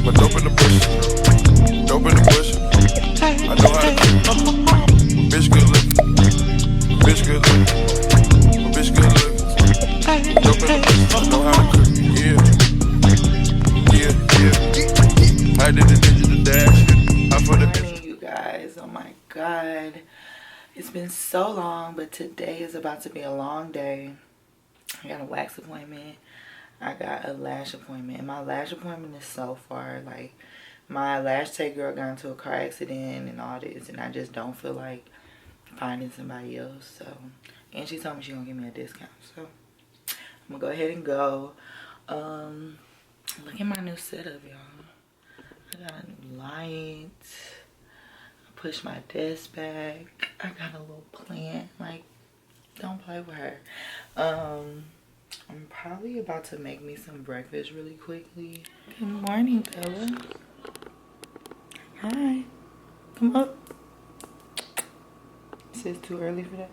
But dope in the bush. Dope in the bush. I know how to cook. Bitch good looking. Bitch good looking. Bitch good looking. Dope in the bush. I know how to cook. Yeah. I did the digital dash. I put the morning, you guys. Oh my god. It's been so long, but today is about to be a long day. I got a wax appointment. I got a lash appointment. And my lash appointment is so far. Like, my lash tech girl got into a car accident and all this. And I just don't feel like finding somebody else. So, and she told me she gonna give me a discount. So, I'm gonna go ahead and go. Look at my new setup, y'all. I got a new light. I pushed my desk back. I got a little plant. Like, don't play with her. I'm probably about to make me some breakfast really quickly. Good morning, Bella. Hi. Come up. Is it too early for that?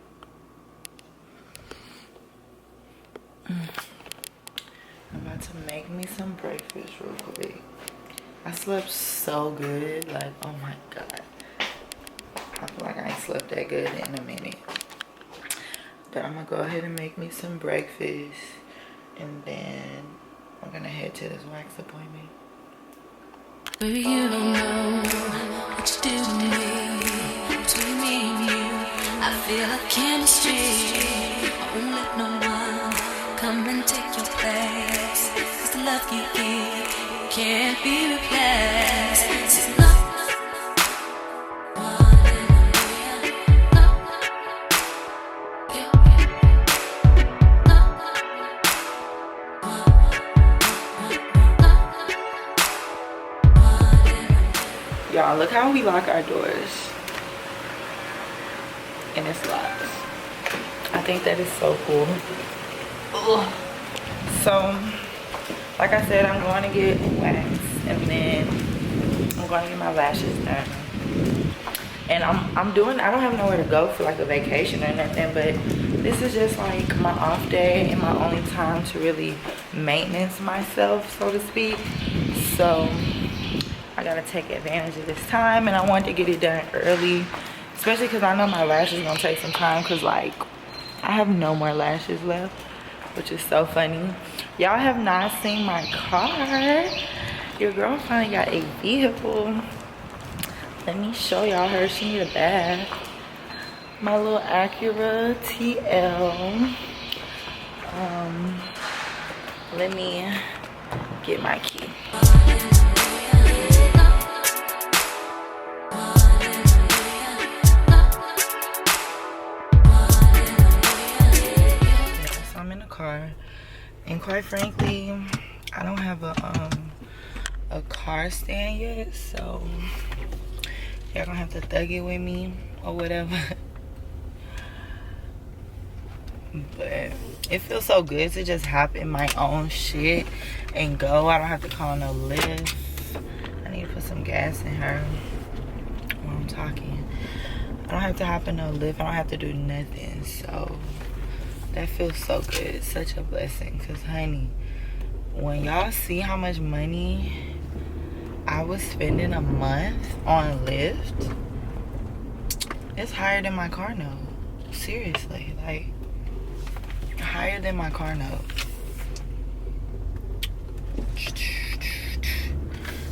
I'm about to make me some breakfast real quick. I slept so good. Like, oh my god. I feel like I ain't slept that good in a minute. But I'm gonna go ahead and make me some breakfast. And then I'm gonna head to this wax appointment. Baby, you don't know what you do to me. Between me and you, I feel like chemistry. I won't let no one come and take your place. 'Cause the love you give can't be replaced. It's not y'all, look how we lock our doors. And it's locked. I think that is so cool. Ugh. So, like I said, I'm going to get waxed. And then I'm going to get my lashes done. And I don't have nowhere to go for like a vacation or nothing. But this is just like my off day and my only time to really maintenance myself, so to speak. So I gotta take advantage of this time, and I want to get it done early, especially because I know my lashes are gonna take some time, because like I have no more lashes left, which is so funny. Y'all have not seen my car. Your girl finally got a vehicle. Let me show y'all her. She need a bath. My little Ahkira TL. Let me get my key. I'm in the car, and quite frankly, I don't have a car stand yet, so y'all gonna have to thug it with me or whatever. But it feels so good to just hop in my own shit and go. I don't have to call no Lyft. I need to put some gas in her while I'm talking. I don't have to hop in no Lyft. I don't have to do nothing, so that feels so good. It's such a blessing, because honey, when y'all see how much money I was spending a month on Lyft, it's higher than my car note. Seriously, like higher than my car note.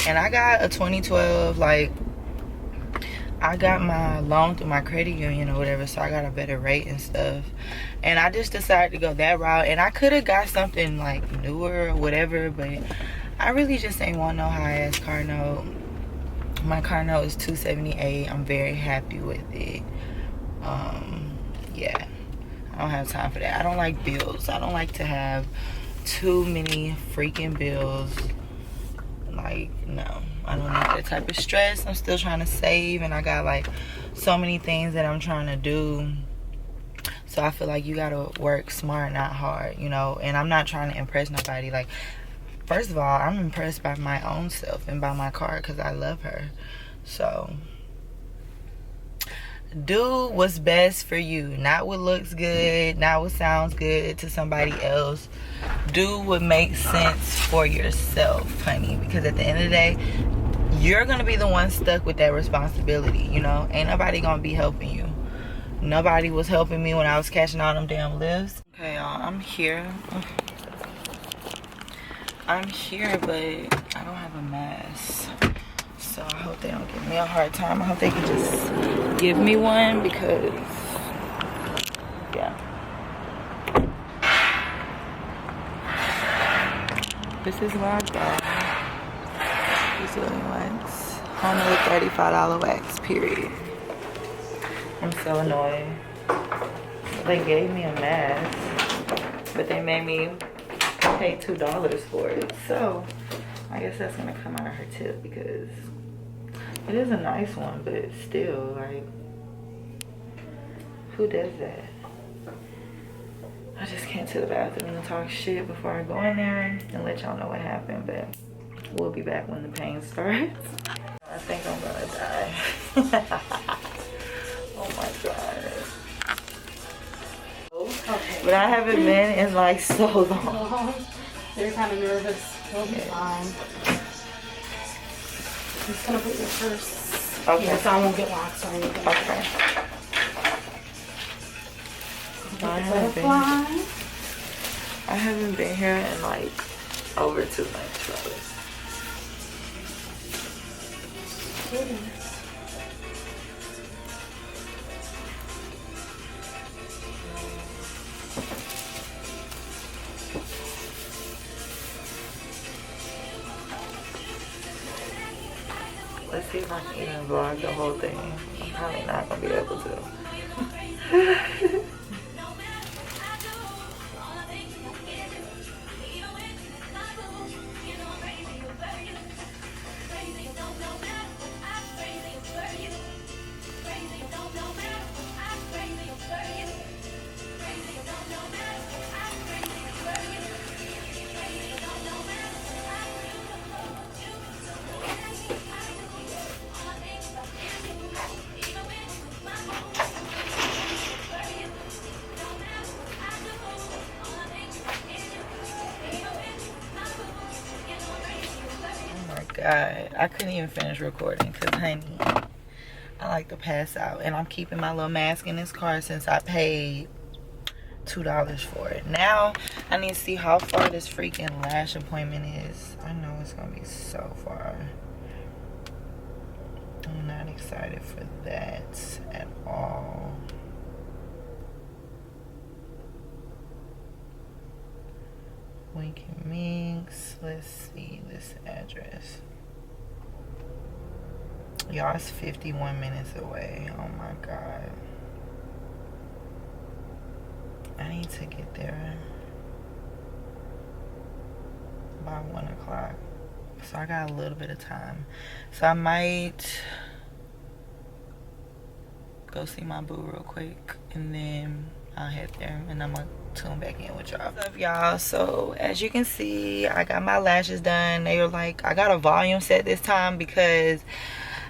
And I got a 2012, like I got my loan through my credit union or whatever, so I got a better rate and stuff. And I just decided to go that route. And I could have got something like newer or whatever, but I really just ain't want no high ass car note. My car note is $278. I'm very happy with it. Yeah, I don't have time for that. I don't like bills. I don't like to have too many freaking bills. Like, no, I don't need that type of stress. I'm still trying to save, and I got like so many things that I'm trying to do. So I feel like you gotta work smart, not hard, you know. And I'm not trying to impress nobody. Like, first of all, I'm impressed by my own self and by my car, because I love her. So do what's best for you, not what looks good, not what sounds good to somebody else. Do what makes sense for yourself, honey, because at the end of the day, you're gonna be the one stuck with that responsibility. You know, ain't nobody gonna be helping you. Nobody was helping me when I was catching all them damn lifts. Okay, y'all, I'm here, but I don't have a mask, so I hope they don't give me a hard time. I hope they can just give me one, because yeah, this is what I got. Brazilian wax, only $35 wax, period. I'm so annoyed. They gave me a mask, but they made me pay $2 for it. So I guess that's gonna come out of her tip, because it is a nice one, but still, like, who does that? I just came to the bathroom and talk shit before I go in there and let y'all know what happened, but we'll be back when the pain starts. I think I'm gonna die. Oh my god. Okay. But I haven't been in like so long. They're kind of nervous. They'll be fine. I'm just gonna put your purse. Okay. Yeah, so I won't get locked or anything. Okay. I haven't been here in like over 2 months, probably. Let's see if I can even vlog the whole thing. I'm probably not gonna be able to. God, I couldn't even finish recording because, honey, I like to pass out. And I'm keeping my little mask in this car since I paid $2 for it. Now, I need to see how far this freaking lash appointment is. I know it's going to be so far. I'm not excited for that at all. Winky Minx. Let's see this address. Y'all, it's 51 minutes away. Oh my god. I need to get there by 1 o'clock. So I got a little bit of time. So I might go see my boo real quick, and then I'll head there, and I'm gonna tune back in with y'all. What's up, y'all? So as you can see, I got my lashes done. They were like, I got a volume set this time because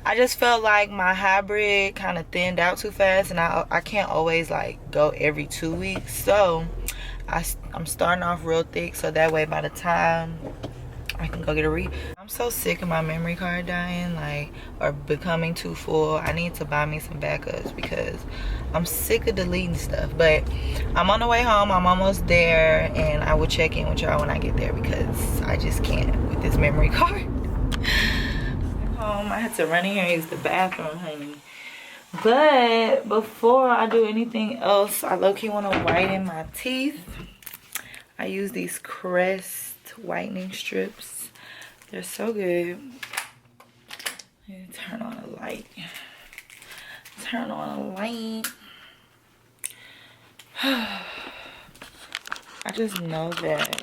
I just felt like my hybrid kind of thinned out too fast, and I can't always like go every 2 weeks. So I'm starting off real thick, so that way by the time I can go get a I'm so sick of my memory card dying, like, or becoming too full. I need to buy me some backups because I'm sick of deleting stuff. But I'm on the way home. I'm almost there, and I will check in with y'all when I get there because I just can't with this memory card. Home, I had to run in here and use the bathroom, honey. But before I do anything else, I low-key want to whiten my teeth. I use these Crest whitening strips. They're so good. Turn on a light. Turn on a light. I just know that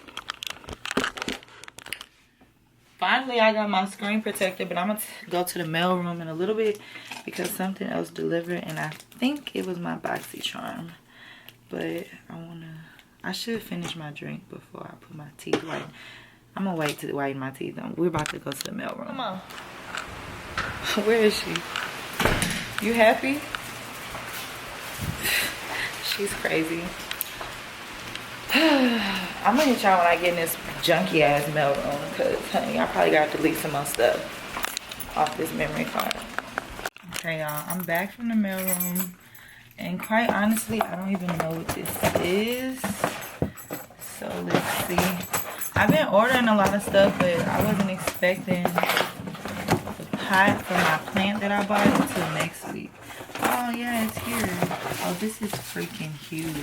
finally I got my screen protector, but I'm gonna go to the mail room in a little bit because something else delivered, and I think it was my BoxyCharm. But I should finish my drink before I put my teeth white. I'm gonna wait to whiten my teeth. We're about to go to the mail room. Come on. Where is she? You happy? She's crazy. I'm gonna hit y'all when I get in this junky ass mailroom, because honey, I probably gotta delete some more stuff off this memory card. Okay, y'all, I'm back from the mailroom, and quite honestly, I don't even know what this is. So let's see. I've been ordering a lot of stuff, but I wasn't expecting the pot for my plant that I bought until next week. Oh yeah, it's here. Oh, this is freaking huge.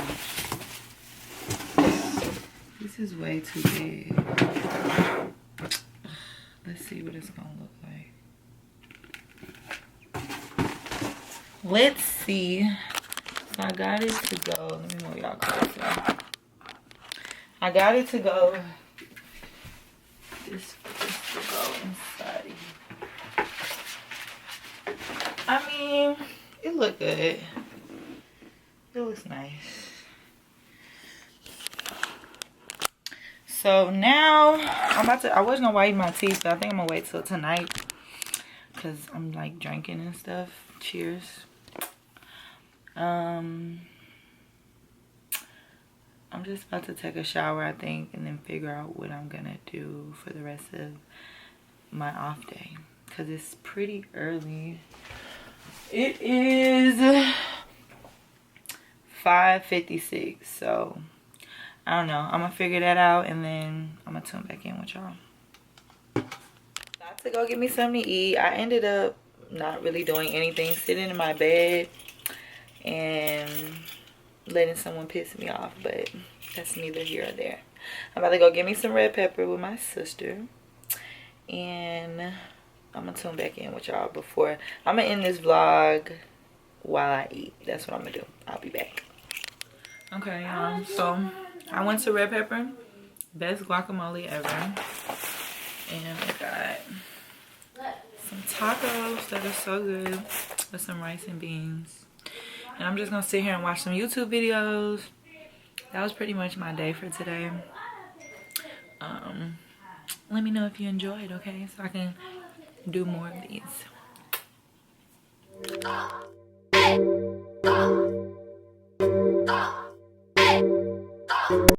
This is way too big. Let's see what it's gonna look like. Let's see. So I got it to go. Let me move y'all closer. I got it to go. This to go inside here. I mean, it look good. It looks nice. So now I was gonna wipe my teeth, but I think I'm gonna wait till tonight because I'm like drinking and stuff. Cheers. I'm just about to take a shower, I think, and then figure out what I'm gonna do for the rest of my off day because it's pretty early. It is 5:56, so I don't know. I'm gonna figure that out and then I'm gonna tune back in with y'all. Got to go get me something to eat. I ended up not really doing anything, sitting in my bed and letting someone piss me off, but that's neither here or there. I'm about to go get me some red pepper with my sister, and I'm gonna tune back in with y'all before I'm gonna end this vlog while I eat. That's what I'm gonna do. I'll be back. Okay, y'all, so I went to Red Pepper, best guacamole ever, and I got some tacos that are so good with some rice and beans. And I'm just gonna sit here and watch some YouTube videos. That was pretty much my day for today. Let me know if you enjoyed, okay? So I can do more of these.